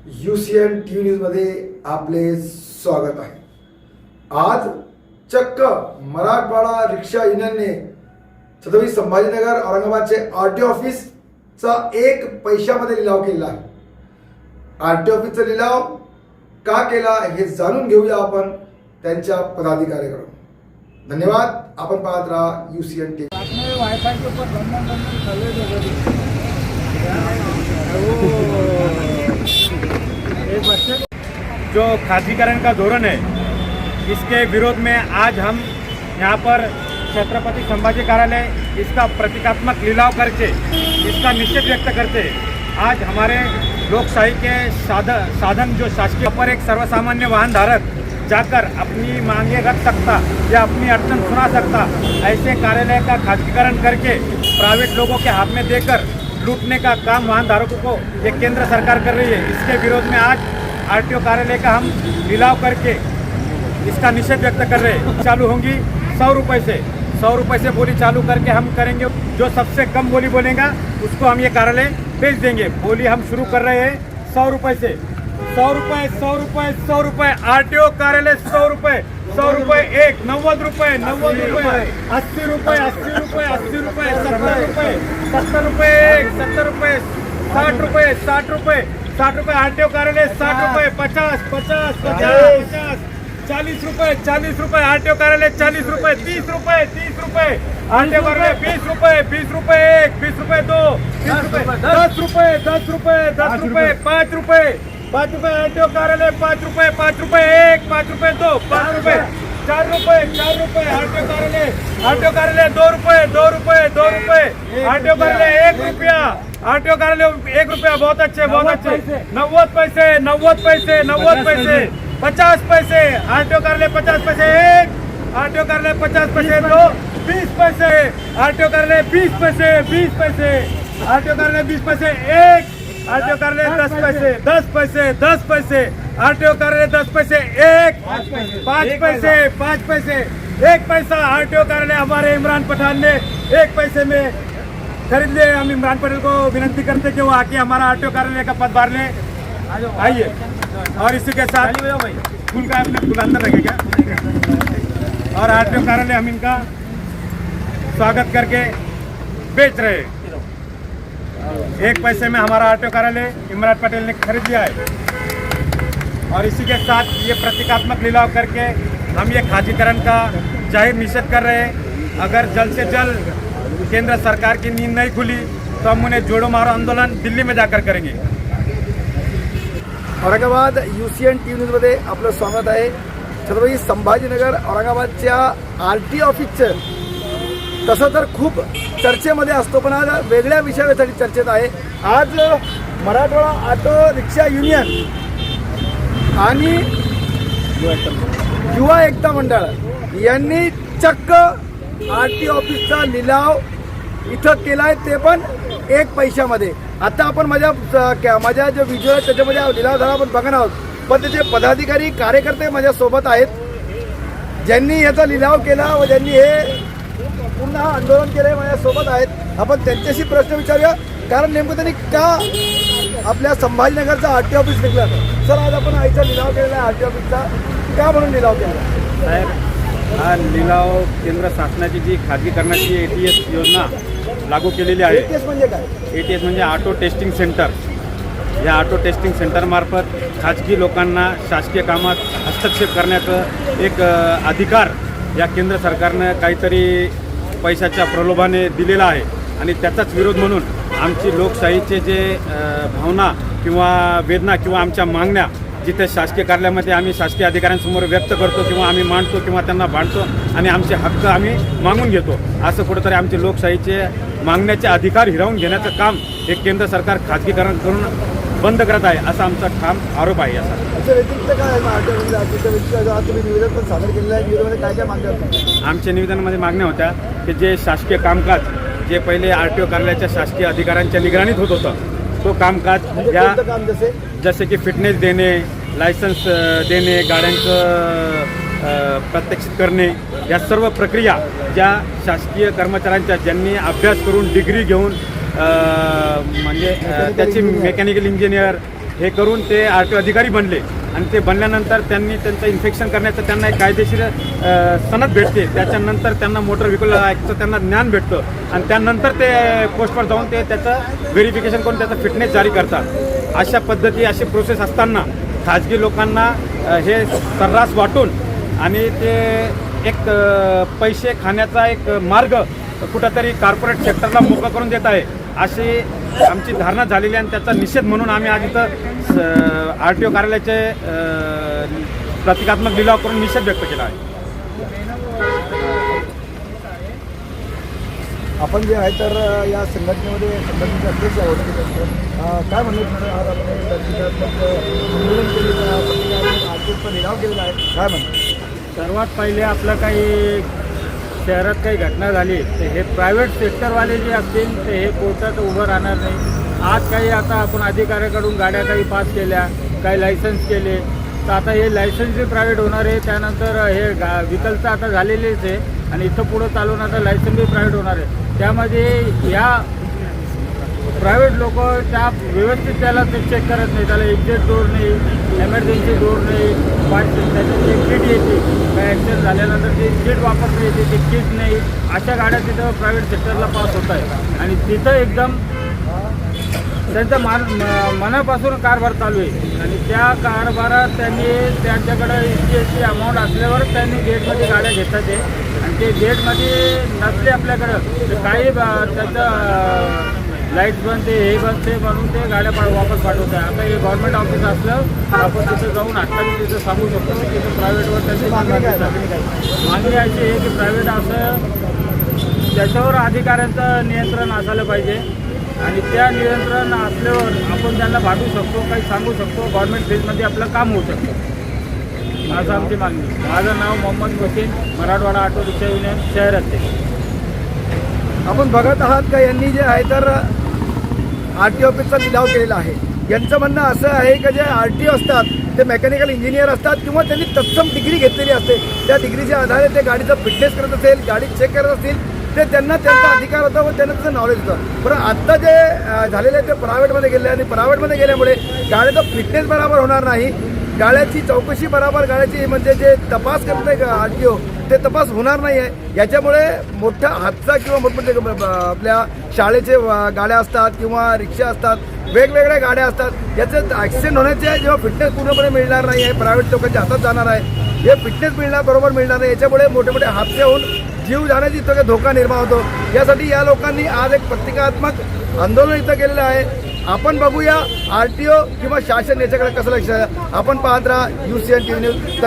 UCN TV न्यूजमध्ये आपले स्वागत आहे। आज चक्क मराठवाडा रिक्षा युनियनने छत्रपती संभाजीनगर औरंगाबादचे RTO ऑफिसचा 1 पैशामध्ये लिलाव केला आहे। RTO ऑफिसचा लिलाव का केला हे जाणून घेऊया आपण त्यांच्या पदाधिकाऱ्यांकडून। धन्यवाद। आपण पाहत रहा UCN TV। वाईफाई के ऊपर जो खासगीकरण का धोरण है, इसके विरोध में आज हम यहाँ पर छत्रपति संभाजी कार्यालय इसका प्रतीकात्मक लिलाव करके इसका निषेध व्यक्त करते हैं। आज हमारे लोकशाही के साधन जो शासकीय पर एक सर्वसामान्य वाहन धारक जाकर अपनी मांगे रख सकता या अपनी अड़चन सुना सकता, ऐसे कार्यालय का खासगीकरण करके प्राइवेट लोगों के हाथ में देकर लूटने का काम वाहन धारकों को ये केंद्र सरकार कर रही है। इसके विरोध में आज RTO कार्यालय का हम लिलाव करके इसका निषेध व्यक्त कर रहे हैं। चालू होंगी 100 रुपये से, 100 रुपये से बोली चालू करके हम करेंगे। जो सबसे कम बोली बोलेगा उसको हम ये कार्यालय भेज देंगे। बोली हम शुरू कर रहे हैं 100 रुपये से। 100 रुपये, 100 रुपये, 100 रुपये। RTO कार्यालय 100 रुपये, 100 रुपये एक, 90 रुपये, 90 रुपये, 80 रुपये, 80 रुपये, 80 रुपये, 70 रुपये, 70 रुपये एक, 70 रुपये, 60 रुपये, 60 रुपये, 60 रुपये। RTO कार्यालय 60 रुपये, 50, 50, 50, 50, 40 रुपये, 40 रुपये। RTO कार्यालय 40 रुपये, 30 रुपये, 30 रुपये। RTO कार्यालय 20 रुपये, 20 रुपये एक, 20 रुपये दो, 20 रुपये, 10 रुपये, 10 रुपये, 10 रुपये, 5 रुपये, 5 रुपये। RTO कार्यालय 5 रुपये, 5 रुपये एक, 5 रुपये दो, 5 रुपये, 4 रुपये, 4 रुपये। RTO कार्यालय 2 रुपये, 2 रुपये, 2 रुपये। RTO कार्यालय 1 रुपया। RTO कार्यालय 1 रुपया। बहुत अच्छे, बहुत अच्छे। 90 पैसे, 90 पैसे, 90 पैसे, 50 पैसे। RTO कार्यालय 50 पैसे एक, RTO कार्यालय 50 पैसे दो, 20 पैसे। RTO कार्यालय 20 पैसे, 20 पैसे। RTO कार्यालय 20 पैसे एक, RTO कार्यालय 10 पैसे, 10 पैसे, 10 पैसे। RTO कार्यालय 10 पैसे एक, 5 पैसे, 5 पैसे, 1 पैसा। RTO कार्यालय हमारे इमरान पठान ने 1 पैसे में खरीद लिए। हम इमरान पटेल को विनती करते कि वो आके हमारा RTO कार्यालय का पदभार ले। आइए। और इसी के साथ फूल का अपने फूल अंदर रखेगा और RTO कार्यालय हम इनका स्वागत करके बेच रहे हैं। 1 पैसे में हमारा RTO कार्यालय इमरान पटेल ने खरीद लिया है। और इसी के साथ ये प्रतीकात्मक लिलाव करके हम ये खासगीकरण का जाहिर निषेध कर रहे हैं। अगर जल्द से जल्द केंद्र सरकार की नींद नहीं खुली तो हम उन्हें जोड़ो मारो आंदोलन दिल्ली में जाकर करेंगे। औरंगाबाद UCN TV न्यूजमध्ये आपलं स्वागत आहे। छत्रपती संभाजीनगर औरंगाबादच्या RTO ऑफिसचं तसं तर खूप चर्चेमध्ये असतो, पण आज वेगळ्या विषयासाठी चर्चेत आहे। आज मराठवाडा ऑटो रिक्षा युनियन आणि युवा एकता मंडळ यांनी चक्क RTO ऑफिसचा लिलाव इथं केलाय, ते पण 1 पैशामध्ये। आता आपण माझ्या जो व्हिडिओ आहे त्याच्यामध्ये लिलाव झाला आपण बघणार आहोत, पण त्याचे पदाधिकारी कार्यकर्ते माझ्या सोबत आहेत ज्यांनी याचा लिलाव केला व ज्यांनी हे पुन्हा आंदोलन केले माझ्या सोबत आहेत। आपण त्यांच्याशी प्रश्न विचारूया, कारण नेमकं त्यांनी का आपल्या संभाजीनगरचा RTO ऑफिस निघला। सर, आज आपण आईचा लिलाव केलेला आहे RTO ऑफिसचा, का म्हणून लिलाव केला? साहेब, हा लिलाव केंद्र शासनाची जी खाजगीकरणाची ATS योजना लागू केलेली आहे। ATS म्हणजे काय? ATS म्हणजे ऑटो टेस्टिंग सेंटर। या ऑटो टेस्टिंग सेंटरमार्फत खाजगी लोकांना शासकीय कामात हस्तक्षेप करण्याचं एक अधिकार या केंद्र सरकारनं काहीतरी पैशाच्या प्रलोभाने दिलेला आहे। आणि त्याचाच विरोध म्हणून आमची लोकशाहीचे जे भावना किंवा वेदना किंवा आमच्या मागण्या जिथे शासकीय कार्यालयामध्ये आम्ही शासकीय अधिकाऱ्यांसमोर व्यक्त करतो किंवा आम्ही मांडतो किंवा त्यांना भांडतो आणि आमचे हक्क आम्ही मागून घेतो, असं कुठंतरी आमचे लोकशाहीचे मागण्याचे अधिकार हिरावून घेण्याचं काम हे केंद्र सरकार खाजगीकरण करून बंद करत आहे, असा आमचा ठाम आरोप आहे। याचा व्यतिरिक्त काय तुम्ही निवेदन पण सादर केलेलं आहे, निवेदनामध्ये काय काय मागण्या होत्या? आमच्या निवेदनामध्ये मागण्या होत्या की जे शासकीय कामकाज जे पहिले RTO कार्यालयाच्या शासकीय अधिकाऱ्यांच्या निगराणीत होत होतं, तो कामकाज या काम जसे की फिटनेस देणे, लायसन्स देणे, गाड्यांचं प्रत्यक्षित करणे, या सर्व प्रक्रिया ज्या शासकीय कर्मचाऱ्यांच्या ज्यांनी अभ्यास करून डिग्री घेऊन म्हणजे त्याची मेकॅनिकल इंजिनियर हे करून ते RTO अधिकारी बनले आणि ते बनल्यानंतर त्यांनी त्यांचं इन्फेक्शन करण्याचं त्यांना एक कायदेशीर सनद भेटते. त्याच्यानंतर त्यांना मोटर व्हेहिकल ॲक्टचं त्यांना ज्ञान भेटतं आणि त्यानंतर ते पोस्टवर जाऊन ते त्याचं व्हेरिफिकेशन करून त्याचा फिटनेस जारी करतात. अशा पद्धती अशी प्रोसेस असताना खाजगी लोकांना हे सर्रास वाटून आणि ते एक पैसे खाण्याचा एक मार्ग कुठंतरी कॉर्पोरेट सेक्टरला मोकळा करून देत आहे अशी आमची धारणा झालेली आहे आणि त्याचा निषेध म्हणून आम्ही आज इथं RTO कार्यालयाचे प्रतिकात्मक लिलाव करून निषेध व्यक्त केला आहे. आपण जे आहे तर या संघटनेमध्ये संघटनेचे अध्यक्ष आहोत. काय म्हणलं आज आपण प्रतिकात्मक आंदोलन केलेलं प्रतिकात्मक लिलाव केलेला आहे, काय म्हणतो? सर्वात पहिले आपलं काही शहरात काही घटना झाली तर हे प्रायव्हेट सेक्टरवाले जे असतील ते हे कोर्टात उभं राहणार नाही. आज काही आता आपण अधिकाऱ्याकडून गाड्या काही पास केल्या, काही लायसन्स केले, तर आता हे लायसन्स बी प्रायव्हेट होणार आहे. त्यानंतर हे व्हिकलचं आता झालेलेच आहे आणि इथं पुढं चालून आता लायसन्स बी प्रायव्हेट होणार आहे. त्यामध्ये या प्रायव्हेट लोक त्या व्यवस्थित त्याला ते चेक करत नाही, त्याला एक्झिट डोर नाही, एमर्जन्सी डोर नाही, त्याच्यात जे किट येते काय ॲक्सिडेंट झाल्यानंतर ते किट वापरता येते, ते किट नाही. अशा गाड्या तिथं प्रायव्हेट सेक्टरला पास होत आहे आणि तिथं एकदम त्यांचा मनापासून कारभार चालू आहे आणि त्या कारभारात त्यांनी त्यांच्याकडं इतकी अमाऊंट असल्यावर त्यांनी गेटमध्ये गाड्या घेतात ते आणि ते गेटमध्ये नसले आपल्याकडं तर काही त्याचं लाईट्स बंद ते हे बंद ते म्हणून ते गाड्या वापस पाठवत आहे. आता हे गव्हर्नमेंट ऑफिस असलं आपण तिथं जाऊन आत्ता मी तिथं सांगू शकतो की तिथं प्रायव्हेटवर त्यांची मागणी अशी आहे की प्रायव्हेट असं त्याच्यावर अधिकाऱ्यांचं नियंत्रण असायला पाहिजे आणि त्या नियंत्रण असल्यावर आपण त्यांना भागू शकतो, काही सांगू शकतो, गव्हर्नमेंट फेजमध्ये आपलं काम होऊ शकतं. माझं आमची मागणी. माझं नाव Mohammed Waseem, Marathwada auto rickshaw union शहर अध्यक्ष. आपण बघत आहात का यांनी जे आहे तर RTO ऑफिसचा लिलाव केलेला आहे. यांचं म्हणणं असं आहे की जे RTO असतात ते मेकॅनिकल इंजिनियर असतात किंवा त्यांनी तत्सम डिग्री घेतलेली असते. त्या डिग्रीच्या आधारे ते गाडीचं फिटनेस करत असेल, गाडी चेक करत असतील, ते त्यांना त्यांचा अधिकार होता व त्यांना त्याचं नॉलेज होतं. पण आत्ता जे झालेलं आहे ते प्रायव्हेटमध्ये गेले आणि प्रायव्हेटमध्ये गेल्यामुळे गाडीचं फिटनेस बरोबर होणार नाही, गाड्याची चौकशी बरोबर, गाड्याची म्हणजे जे तपास करत आहे RTO ते तपास होणार नाही आहे. याच्यामुळे मोठा हादसा किंवा मोठमोठे आपल्या शाळेचे गाड्या असतात किंवा रिक्षा असतात, वेगवेगळ्या गाड्या असतात, याचं ॲक्सिडेंट होण्याचे जेव्हा फिटनेस पूर्णपणे मिळणार नाही आहे, प्रायव्हेट लोकांच्या हातात जाणार आहे, हे फिटनेस मिळणार बरोबर मिळणार नाही. याच्यामुळे मोठे मोठे हादसे होऊन जीव जाण्याची इतका धोका निर्माण होतो. यासाठी या लोकांनी आज एक प्रतिकात्मक आंदोलन इथं केलेलं आहे. आपण बघूया RTO किंवा शासन याच्याकडे कसं लक्ष आहे. आपण पाहत राहा UCN TV न्यूज.